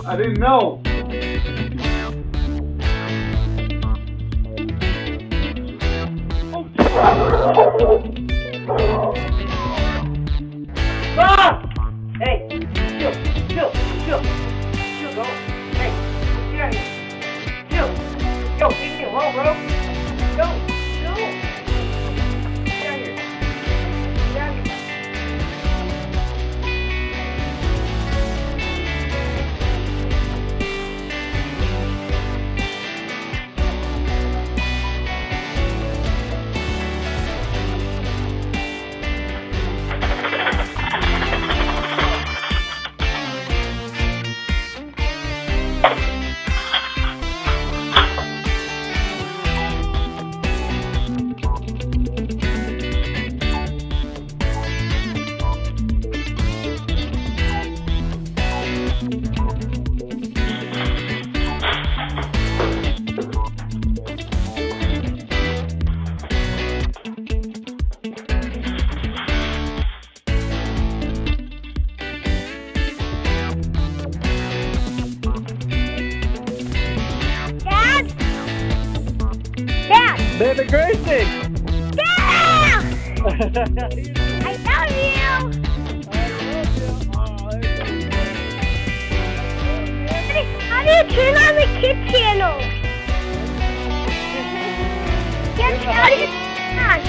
I didn't know. Stop! Hey, chill, bro. Hey, get out of here. Chill. Yo, leave me alone, bro. Yo. Get out of here. Get out of here. Baby Gracie! Yeah! I love you! How do you turn on the kid channel? How do you turn on?